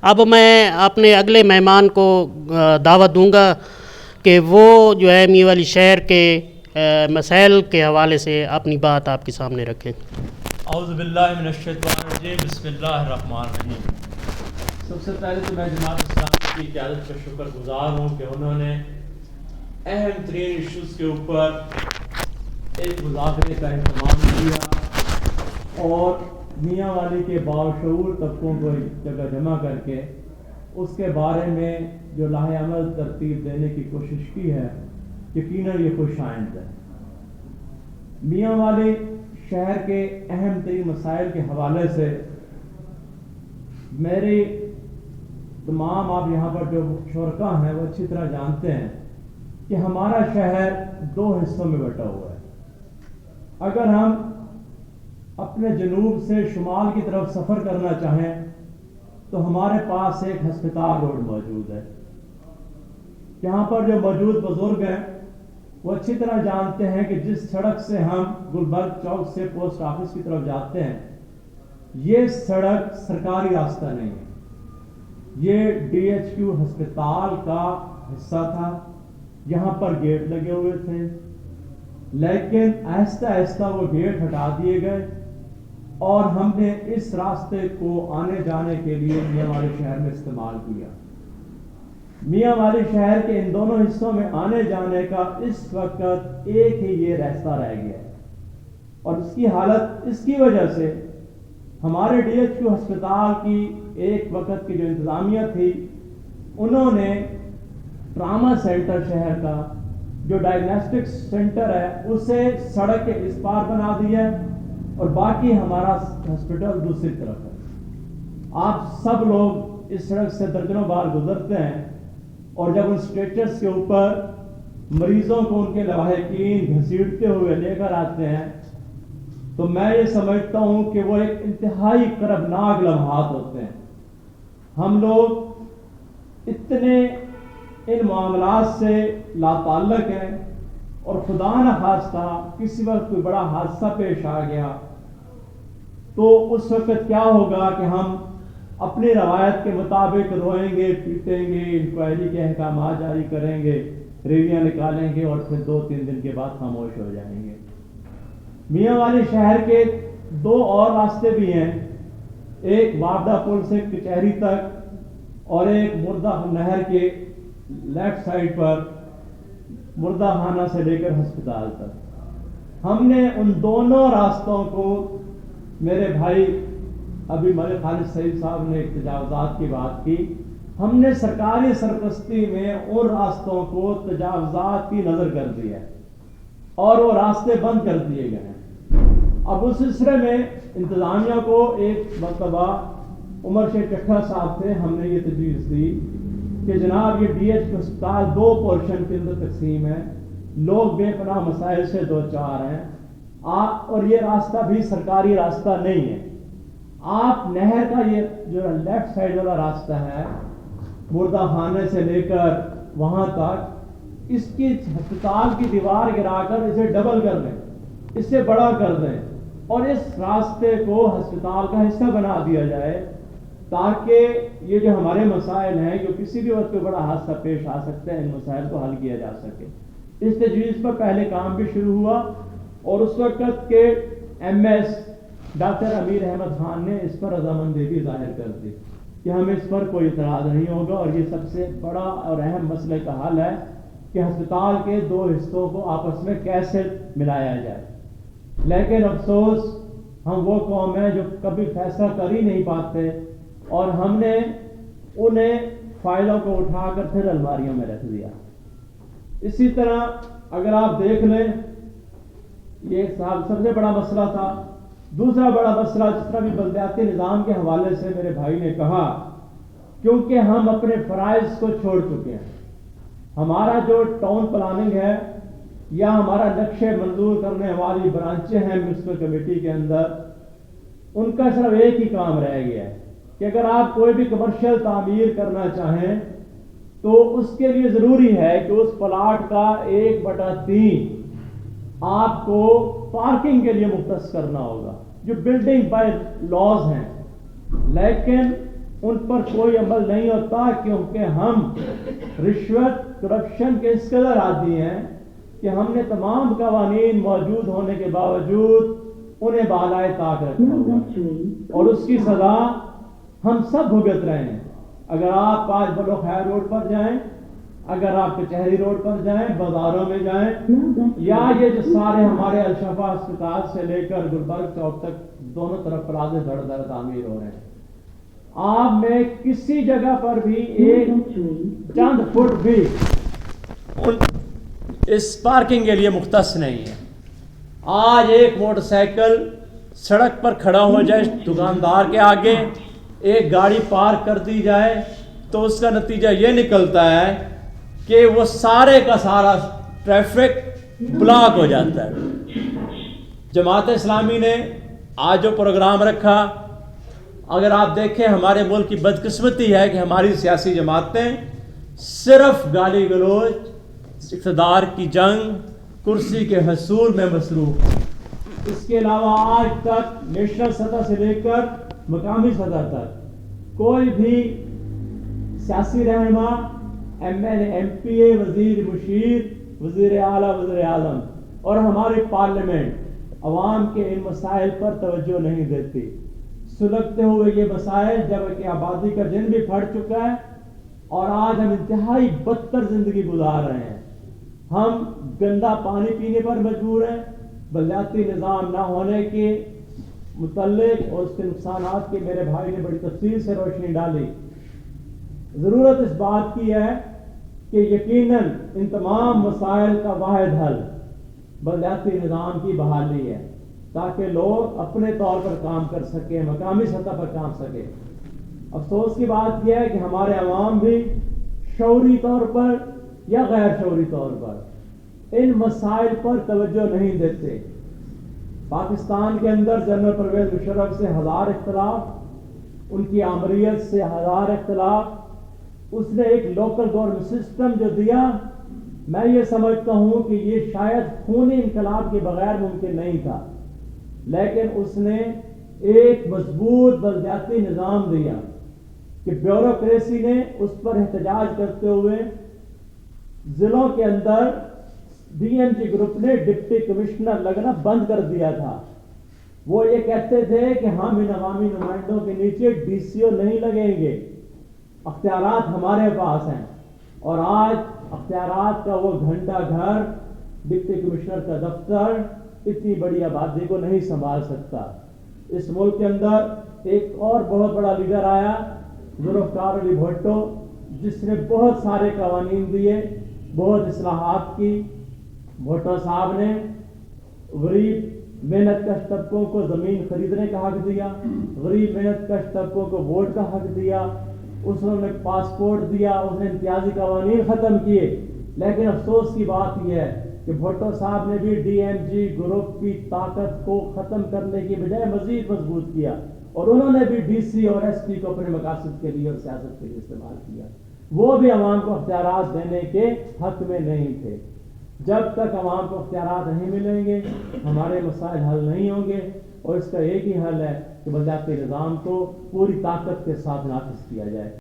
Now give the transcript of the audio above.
اب میں اپنے اگلے مہمان کو دعوت دوں گا کہ وہ جو ہے میاں والی شہر کے مسائل کے حوالے سے اپنی بات آپ کے سامنے رکھیں۔ اعوذ باللہ من الشیطان الرجیم، بسم اللہ الرحمن الرحیم۔ سب سے پہلے تو میں جماعت اسلامی کی قیادت کا شکر گزار ہوں کہ انہوں نے اہم ترین ایشوز کے اوپر ایک مذاکرے کا اہتمام کیا اور میاں والی کے باشعور طبقوں کو ایک جگہ جمع کر کے اس کے بارے میں جو لاہ عمل ترتیب دینے کی کوشش کی ہے، یقیناً یہ خوش آئند ہے۔ میاں والی شہر کے اہم ترین مسائل کے حوالے سے میری تمام آپ یہاں پر جو شرکاء ہیں وہ اچھی طرح جانتے ہیں کہ ہمارا شہر دو حصوں میں بٹا ہوا ہے۔ اگر ہم اپنے جنوب سے شمال کی طرف سفر کرنا چاہیں تو ہمارے پاس ایک ہسپتال روڈ موجود ہے۔ یہاں پر جو موجود بزرگ ہیں وہ اچھی طرح جانتے ہیں کہ جس سڑک سے ہم گلبرگ چوک سے پوسٹ آفس کی طرف جاتے ہیں یہ سڑک سرکاری راستہ نہیں ہے، یہ ڈی ایچ کیو ہسپتال کا حصہ تھا۔ یہاں پر گیٹ لگے ہوئے تھے، لیکن آہستہ آہستہ وہ گیٹ ہٹا دیے گئے اور ہم نے اس راستے کو آنے جانے کے لیے میاں والی شہر میں استعمال کیا۔ میاں والی شہر کے ان دونوں حصوں میں آنے جانے کا اس وقت ایک ہی یہ راستہ رہ گیا ہے، اور اس کی حالت اس کی وجہ سے ہمارے ڈی ایچ کیو ہسپتال کی ایک وقت کی جو انتظامیہ تھی انہوں نے ٹراما سینٹر شہر کا جو ڈائگنوسٹک سینٹر ہے اسے سڑک کے اس پار بنا دیا اور باقی ہمارا ہسپتال دوسری طرف ہے۔ آپ سب لوگ اس سڑک سے درجنوں بار گزرتے ہیں اور جب ان اسٹریچرز کے اوپر مریضوں کو ان کے لواحقین گھسیٹتے ہوئے لے کر آتے ہیں تو میں یہ سمجھتا ہوں کہ وہ ایک انتہائی کربناک لمحات ہوتے ہیں۔ ہم لوگ اتنے ان معاملات سے لاتعلق ہیں اور خدا نخواستہ کسی وقت کوئی بڑا حادثہ پیش آ گیا تو اس وقت کیا ہوگا کہ ہم اپنی روایت کے مطابق روئیں گے، پیٹیں گے، انکوائری کے احکامات جاری کریں گے، ریلیاں نکالیں گے اور پھر 2-3 دن کے بعد خاموش ہو جائیں گے۔ میاں والی شہر کے دو اور راستے بھی ہیں، ایک وابڈا پل سے کچہری تک اور ایک مردہ نہر کے لیفٹ سائڈ پر مردہ خانہ سے لے کر ہسپتال تک۔ ہم نے ان دونوں راستوں کو، میرے بھائی ابھی ملک خالد سعید صاحب نے تجاوزات کی بات کی، ہم نے سرکاری سرپرستی میں ان راستوں کو تجاوزات کی نظر کر دیا ہے اور وہ راستے بند کر دیے گئے ہیں۔ اب اس سلسلے میں انتظامیہ کو ایک مرتبہ عمر شیر چٹھا صاحب سے ہم نے یہ تجویز دی کہ جناب یہ ڈی ایچ ہسپتال 2 پورشن کے اندر تقسیم ہے، لوگ بے پناہ مسائل سے دوچار ہیں اور یہ راستہ بھی سرکاری راستہ نہیں ہے۔ آپ نہر کا یہ جو لیفٹ سائڈ والا راستہ ہے مردہ خانے سے لے کر وہاں تک، اس کی ہسپتال کی دیوار گرا کر اسے ڈبل کر دیں، اس سے بڑا کر دیں اور اس راستے کو ہسپتال کا حصہ بنا دیا جائے تاکہ یہ جو ہمارے مسائل ہیں جو کسی بھی وقت کوئی بڑا حادثہ پیش آ سکتے ہیں ان مسائل کو حل کیا جا سکے۔ اس تجویز پر پہلے کام بھی شروع ہوا اور اس وقت کے ایم ایس ڈاکٹر امیر احمد خان نے اس پر رضامندی بھی ظاہر کر دی کہ ہمیں اس پر کوئی اعتراض نہیں ہوگا اور یہ سب سے بڑا اور اہم مسئلے کا حل ہے کہ ہسپتال کے 2 حصوں کو آپس میں کیسے ملایا جائے۔ لیکن افسوس ہم وہ قوم ہیں جو کبھی فیصلہ کر ہی نہیں پاتے اور ہم نے انہیں فائلوں کو اٹھا کر پھر الماریوں میں رکھ دیا۔ اسی طرح اگر آپ دیکھ لیں یہ سب سے بڑا مسئلہ تھا۔ دوسرا بڑا مسئلہ جس طرح بھی بلدیاتی نظام کے حوالے سے میرے بھائی نے کہا، کیونکہ ہم اپنے فرائض کو چھوڑ چکے ہیں، ہمارا جو ٹاؤن پلاننگ ہے یا ہمارا نقشے منظور کرنے والی برانچیں ہیں میونسپل کمیٹی کے اندر، ان کا صرف ایک ہی کام رہ گیا ہے کہ اگر آپ کوئی بھی کمرشل تعمیر کرنا چاہیں تو اس کے لیے ضروری ہے کہ اس پلاٹ کا 1/3 آپ کو پارکنگ کے لیے مختص کرنا ہوگا، جو بلڈنگ بائی لاز ہیں۔ لیکن ان پر کوئی عمل نہیں ہوتا، کیونکہ ہم رشوت کرپشن کے اس قدر عادی ہیں کہ ہم نے تمام قوانین موجود ہونے کے باوجود انہیں بالائے طاق رکھا ہوا اور اس کی سزا ہم سب بھگت رہے ہیں۔ اگر آپ آج بلو خیر روڈ پر جائیں، اگر آپ کچہری روڈ پر جائیں، بازاروں میں جائیں، یا یہ جو سارے ہمارے الشفا اسپتال سے لے کر گلبرگ چوک تک دونوں طرف پلازے دھڑ دھڑ تعمیر ہو رہے ہیں، آپ میں کسی جگہ پر بھی ایک چند فٹ بھی اس پارکنگ کے لیے مختص نہیں ہے۔ آج ایک موٹر سائیکل سڑک پر کھڑا ہو جائے دکاندار کے آگے، ایک گاڑی پارک کر دی جائے تو اس کا نتیجہ یہ نکلتا ہے کہ وہ سارے کا سارا ٹریفک بلاک ہو جاتا ہے۔ جماعت اسلامی نے آج جو پروگرام رکھا، اگر آپ دیکھیں ہمارے ملک کی بدقسمتی ہے کہ ہماری سیاسی جماعتیں صرف گالی گلوچ، اقتدار کی جنگ، کرسی کے حصول میں مصروف ہیں۔ اس کے علاوہ آج تک نیشنل سطح سے لے کر مقامی سطح تک کوئی بھی سیاسی رہنما، M L A, M P A, وزیر مشیر، وزیر اعلیٰ، وزیر اعظم اور ہماری پارلیمنٹ عوام کے ان مسائل پر توجہ نہیں دیتی۔ سلگتے ہوئے یہ مسائل جبکہ آبادی کا جن بھی پھٹ چکا ہے اور آج ہم انتہائی بدتر زندگی گزار رہے ہیں۔ ہم گندا پانی پینے پر مجبور ہیں، بلدیاتی نظام نہ ہونے کے متعلق اور اس کے نقصانات کی میرے بھائی نے بڑی تفصیل سے روشنی ڈالی۔ ضرورت اس بات کی ہے کہ یقیناً ان تمام مسائل کا واحد حل بلدیاتی نظام کی بحالی ہے، تاکہ لوگ اپنے طور پر کام کر سکیں، مقامی سطح پر کام سکیں۔ افسوس کی بات یہ ہے کہ ہمارے عوام بھی شعوری طور پر یا غیر شعوری طور پر ان مسائل پر توجہ نہیں دیتے۔ پاکستان کے اندر جنرل پرویز مشرف سے ہزار اختلاف، ان کی آمریت سے ہزار اختلاف، اس نے ایک لوکل گورنمنٹ سسٹم جو دیا، میں یہ سمجھتا ہوں کہ یہ شاید خونی انقلاب کے بغیر ممکن نہیں تھا، لیکن اس نے ایک مضبوط بلدیاتی نظام دیا کہ بیوروکریسی نے اس پر احتجاج کرتے ہوئے ضلعوں کے اندر ڈی ایم جی گروپ نے ڈپٹی کمشنر لگنا بند کر دیا تھا۔ وہ یہ کہتے تھے کہ ہم ان عوامی نمائندوں کے نیچے ڈی سی او نہیں لگیں گے، اختیارات ہمارے پاس ہیں، اور آج اختیارات کا وہ گھنٹہ گھر، ڈپٹی کمشنر کا دفتر اتنی بڑی آبادی کو نہیں سنبھال سکتا۔ اس ملک کے اندر ایک اور بہت بڑا لیڈر آیا، ذوالفقار علی بھٹو، جس نے بہت سارے قوانین دیے، بہت اصلاحات کی۔ بھٹو صاحب نے غریب محنت کش طبقوں کو زمین خریدنے کا حق دیا، غریب محنت کش طبقوں کو ووٹ کا حق دیا، اس نے پاسپورٹ دیا، اس نے امتیازی قوانین ختم کیے۔ لیکن افسوس کی بات یہ ہے کہ بھٹو صاحب نے بھی ڈی ایم جی گروپ کی طاقت کو ختم کرنے کی بجائے مزید مضبوط کیا، اور انہوں نے بھی ڈی سی اور ایس پی کو اپنے مقاصد کے لیے اور سیاست کے لیے استعمال کیا۔ وہ بھی عوام کو اختیارات دینے کے حق میں نہیں تھے۔ جب تک عوام کو اختیارات نہیں ملیں گے، ہمارے مسائل حل نہیں ہوں گے، اور اس کا ایک ہی حل ہے کہ بلدیاتی نظام کو پوری طاقت کے ساتھ نافذ کیا جائے۔